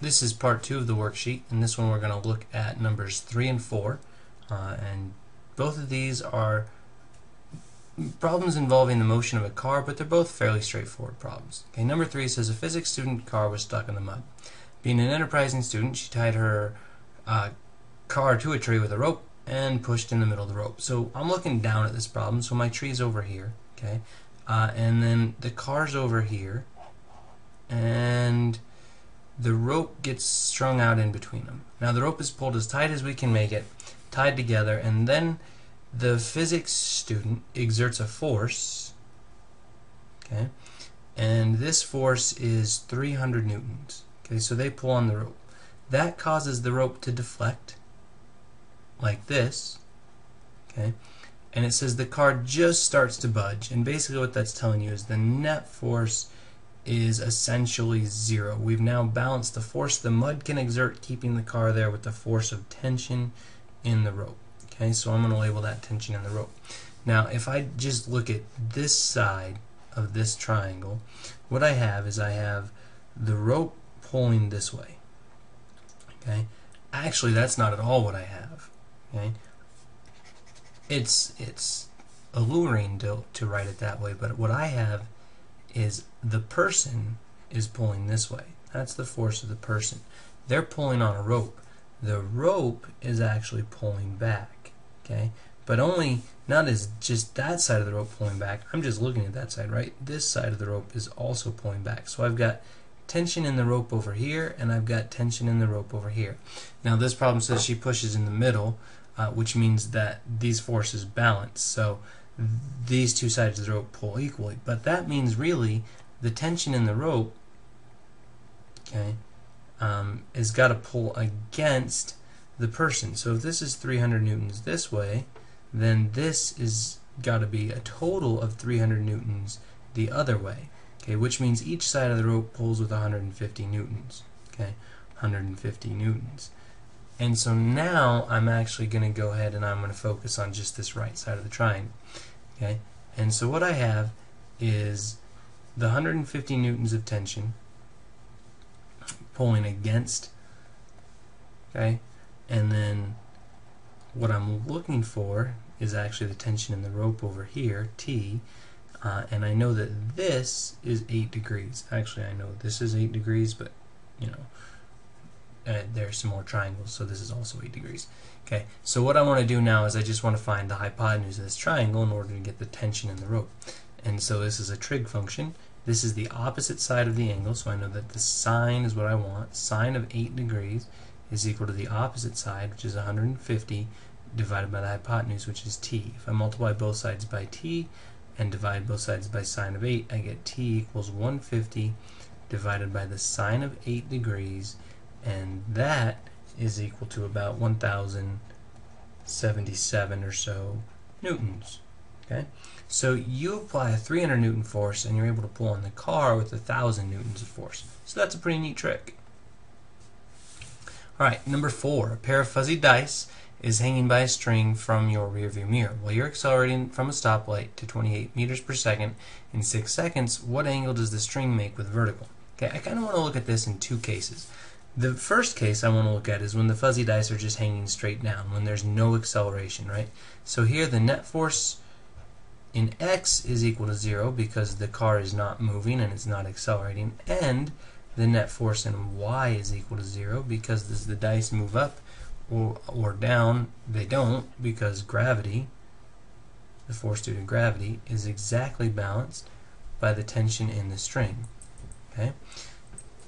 this is part 2 of the worksheet. In this one we're going to look at numbers 3 and 4. And both of these are problems involving the motion of a car, but they're both fairly straightforward problems. Okay, number 3 says a physics student car was stuck in the mud. Being an enterprising student, she tied her car to a tree with a rope and pushed in the middle of the rope. So I'm looking down at this problem, so my tree's over here, okay, and then the car's over here, and the rope gets strung out in between them. Now the rope is pulled as tight as we can make it, tied together, and then the physics student exerts a force, okay, and this force is 300 newtons. Okay, so they pull on the rope. That causes the rope to deflect like this, okay, and it says the car just starts to budge, and basically what that's telling you is the net force is essentially 0. We've now balanced the force the mud can exert keeping the car there with the force of tension in the rope. Okay, so I'm going to label that tension in the rope. Now if I just look at this side of this triangle, what I have is I have the rope pulling this way. Okay, actually that's not at all what I have. Okay, it's alluring to write it that way, but what I have is the person is pulling this way. That's the force of the person. They're pulling on a rope. The rope is actually pulling back, okay, but only not as just that side of the rope pulling back. I'm just looking at that side, right? This side of the rope is also pulling back. So I've got tension in the rope over here, and I've got tension in the rope over here. Now this problem says she pushes in the middle, which means that these forces balance. So these two sides of the rope pull equally, but that means really the tension in the rope, okay, has got to pull against the person. So if this is 300 newtons this way, then this is got to be a total of 300 newtons the other way. Okay, which means each side of the rope pulls with 150 newtons. Okay, 150 newtons. And so now I'm actually going to go ahead and I'm going to focus on just this right side of the triangle. Okay, and so what I have is the 150 newtons of tension pulling against, okay, and then what I'm looking for is actually the tension in the rope over here, T, and I know that this is 8 degrees. Actually, I know this is 8 degrees, but you know, there's some more triangles, so this is also 8 degrees. Okay, so what I want to do now is I just want to find the hypotenuse of this triangle in order to get the tension in the rope. And so this is a trig function. This is the opposite side of the angle, so I know that the sine is what I want. Sine of 8 degrees is equal to the opposite side, which is 150, divided by the hypotenuse, which is t. If I multiply both sides by t and divide both sides by sine of 8, I get t equals 150 divided by the sine of 8 degrees, and that is equal to about 1077 or so newtons. Okay, so you apply a 300 newton force and you're able to pull on the car with 1000 newtons of force. So that's a pretty neat trick. Alright, number 4. A pair of fuzzy dice is hanging by a string from your rearview mirror. While you're accelerating from a stoplight to 28 meters per second in 6 seconds, what angle does the string make with vertical? Okay, I kind of want to look at this in two cases. The first case I want to look at is when the fuzzy dice are just hanging straight down, when there's no acceleration, right? So here the net force in x is equal to 0 because the car is not moving and it's not accelerating, and the net force in y is equal to 0 because as the dice move up or down, they don't, because gravity, the force due to gravity, is exactly balanced by the tension in the string. Okay?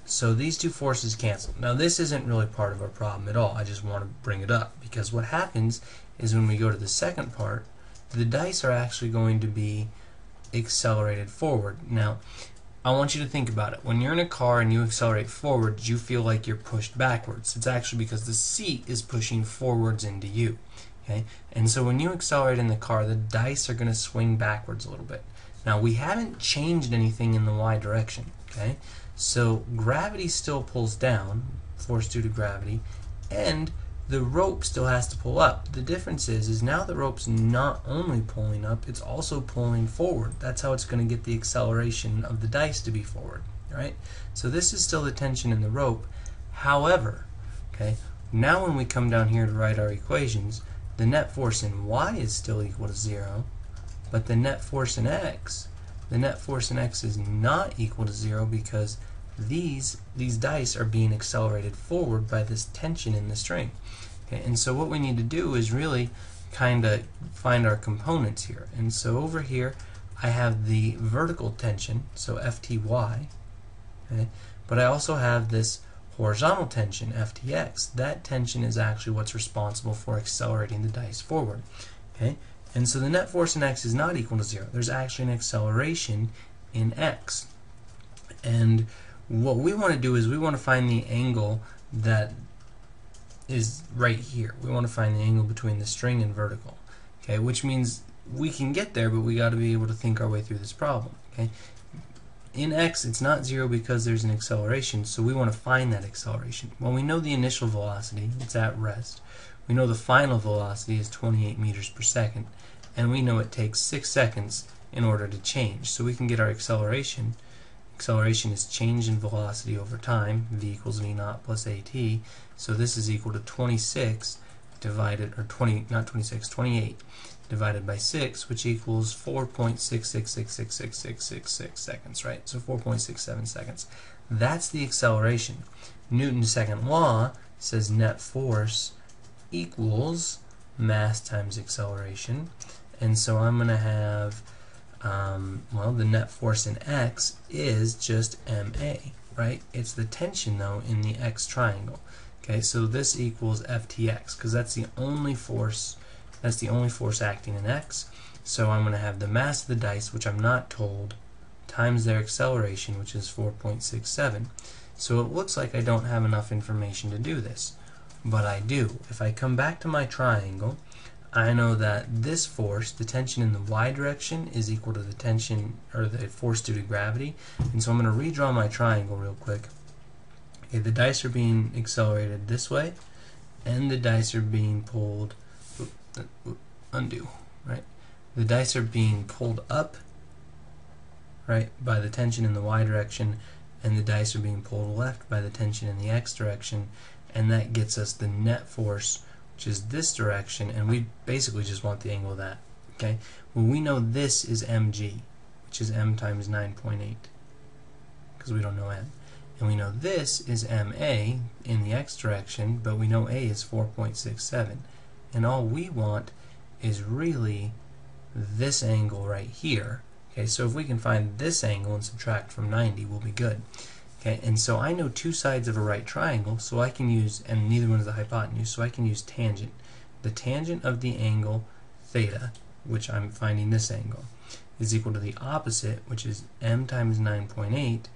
So these two forces cancel. Now this isn't really part of our problem at all. I just want to bring it up because what happens is when we go to the second part, the dice are actually going to be accelerated forward. Now I want you to think about it. When you're in a car and you accelerate forward, you feel like you're pushed backwards. It's actually because the seat is pushing forwards into you. Okay? And so when you accelerate in the car, the dice are going to swing backwards a little bit. Now we haven't changed anything in the y direction. Okay? So gravity still pulls down, force due to gravity, and the rope still has to pull up. The difference is now the rope's not only pulling up, it's also pulling forward. That's how it's going to get the acceleration of the dice to be forward, right? So this is still the tension in the rope. However, okay, now when we come down here to write our equations, the net force in y is still equal to 0, but the net force in x is not equal to 0 because these dice are being accelerated forward by this tension in the string. Okay, and so what we need to do is really kind of find our components here. And so over here I have the vertical tension, so Fty, okay, but I also have this horizontal tension, Ftx. That tension is actually what's responsible for accelerating the dice forward. Okay, and so the net force in x is not equal to 0. There's actually an acceleration in x. And what we want to do is we want to find the angle that is right here. We want to find the angle between the string and vertical. Okay, which means we can get there, but we got to be able to think our way through this problem. Okay, in x it's not 0 because there's an acceleration, so we want to find that acceleration. Well, we know the initial velocity, it's at rest. We know the final velocity is 28 meters per second, and we know it takes 6 seconds in order to change. So we can get our acceleration. Acceleration is change in velocity over time, v equals v naught plus at. So this is equal to 28 divided by 6, which equals 4.6666666 seconds, right? So 4.67 seconds. That's the acceleration. Newton's second law says net force equals mass times acceleration. And so I'm going to have, well, the net force in x is just ma, right? It's the tension, though, in the x triangle. Okay, so this equals Ftx, because that's the only force acting in x. So I'm going to have the mass of the dice, which I'm not told, times their acceleration, which is 4.67. So it looks like I don't have enough information to do this, but I do. If I come back to my triangle, I know that this force, the tension in the y direction, is equal to the tension, or the force due to gravity. And so I'm going to redraw my triangle real quick. Okay, the dice are being accelerated this way, and the dice are being pulled, undo, right? The dice are being pulled up, right, by the tension in the y direction, and the dice are being pulled left by the tension in the x direction, and that gets us the net force, which is this direction, and we basically just want the angle of that. Okay, well, we know this is mg, which is m times 9.8, because we don't know m. And we know this is ma in the x direction, but we know a is 4.67. And all we want is really this angle right here. Okay, so if we can find this angle and subtract from 90, we'll be good. Okay, and so I know two sides of a right triangle, so I can use, and neither one is the hypotenuse, so I can use tangent. The tangent of the angle theta, which I'm finding this angle, is equal to the opposite, which is m times 9.8,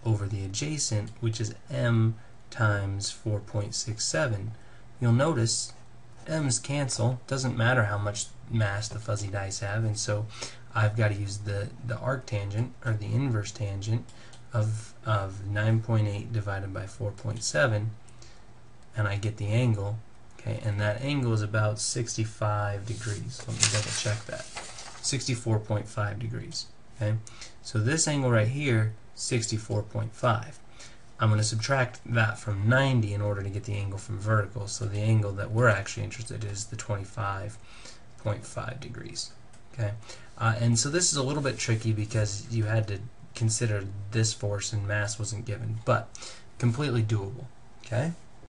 over the adjacent, which is m times 4.67. You'll notice m's cancel. Doesn't matter how much mass the fuzzy dice have, and so I've got to use the arctangent, or the inverse tangent, of 9.8 divided by 4.7, and I get the angle. Okay, and that angle is about 65 degrees. Let me double check that. 64.5 degrees. Okay, so this angle right here, 64.5. I'm going to subtract that from 90 in order to get the angle from vertical, so the angle that we're actually interested in is the 25.5 degrees. Okay, and so this is a little bit tricky because you had to consider this force and mass wasn't given, but completely doable. Okay.